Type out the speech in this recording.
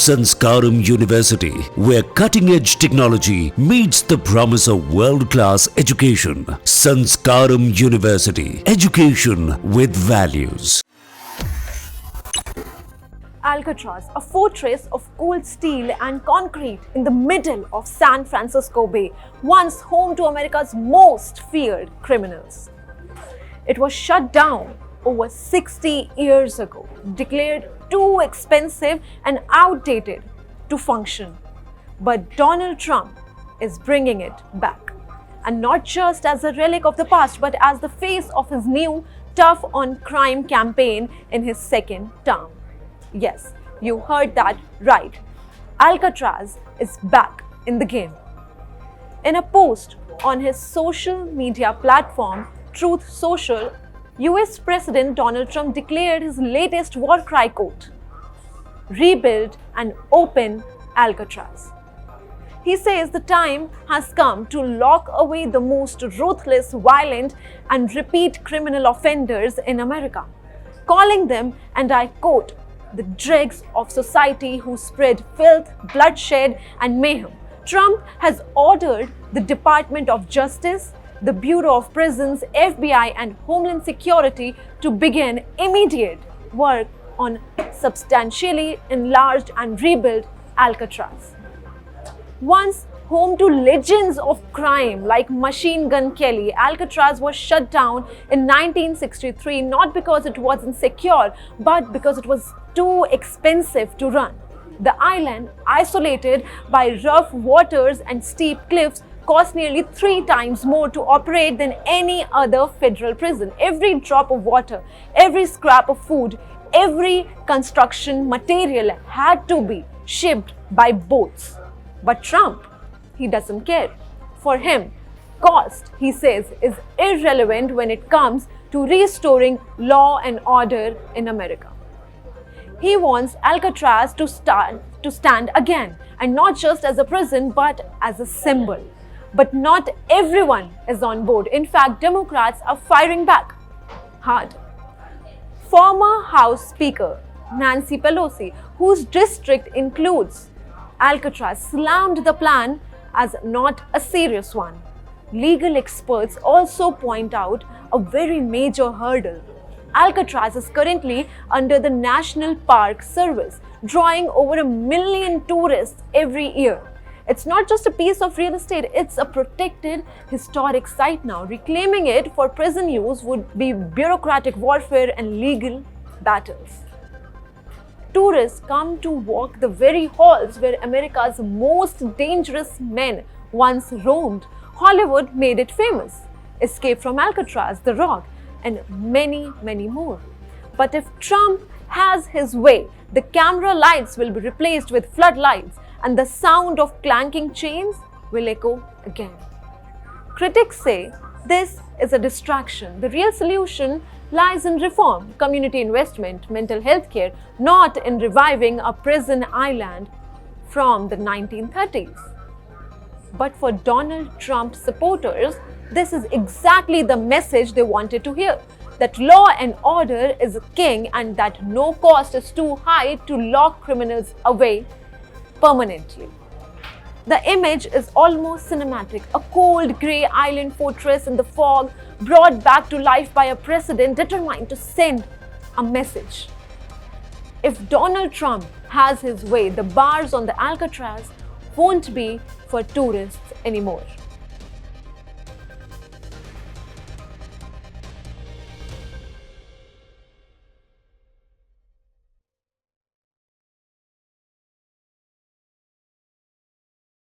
Sanskaram University, where cutting-edge technology meets the promise of world-class education. Sanskaram University, education with values. Alcatraz, a fortress of cold steel and concrete in the middle of San Francisco Bay, once home to America's most feared criminals. It was shut down over 60 years ago, declared too expensive and outdated to function. But Donald Trump is bringing it back. And not just as a relic of the past, but as the face of his new tough on crime campaign in his second term. Yes, you heard that right. Alcatraz is back in the game. In a post on his social media platform, Truth Social, US President Donald Trump declared his latest war cry, quote, "Rebuild and open Alcatraz." He says the time has come to lock away the most ruthless, violent, and repeat criminal offenders in America, calling them, and I quote, "the dregs of society who spread filth, bloodshed, and mayhem." Trump has ordered the Department of Justice, the Bureau of Prisons, FBI, and Homeland Security to begin immediate work on substantially enlarged and rebuilt Alcatraz. Once home to legends of crime like Machine Gun Kelly, Alcatraz was shut down in 1963 not because it wasn't secure, but because it was too expensive to run. The island, isolated by rough waters and steep cliffs, cost nearly 3 times more to operate than any other federal prison. Every drop of water, every scrap of food, every construction material had to be shipped by boats. But Trump, he doesn't care. For him, cost, he says, is irrelevant when it comes to restoring law and order in America. He wants Alcatraz to stand again, and not just as a prison, but as a symbol. But not everyone is on board. In fact, Democrats are firing back hard. Former House Speaker Nancy Pelosi, whose district includes Alcatraz, slammed the plan as not a serious one. Legal experts also point out a very major hurdle. Alcatraz is currently under the National Park Service, drawing over 1 million tourists every year. It's not just a piece of real estate, it's a protected historic site now. Reclaiming it for prison use would be bureaucratic warfare and legal battles. Tourists come to walk the very halls where America's most dangerous men once roamed. Hollywood made it famous. Escape from Alcatraz, The Rock, and many, many more. But if Trump has his way, the camera lights will be replaced with floodlights, and the sound of clanking chains will echo again. Critics say this is a distraction. The real solution lies in reform, community investment, mental health care, not in reviving a prison island from the 1930s. But for Donald Trump supporters, this is exactly the message they wanted to hear. That law and order is king, and that no cost is too high to lock criminals away permanently. The image is almost cinematic. A cold grey island fortress in the fog, brought back to life by a president determined to send a message. If Donald Trump has his way, the bars on the Alcatraz won't be for tourists anymore.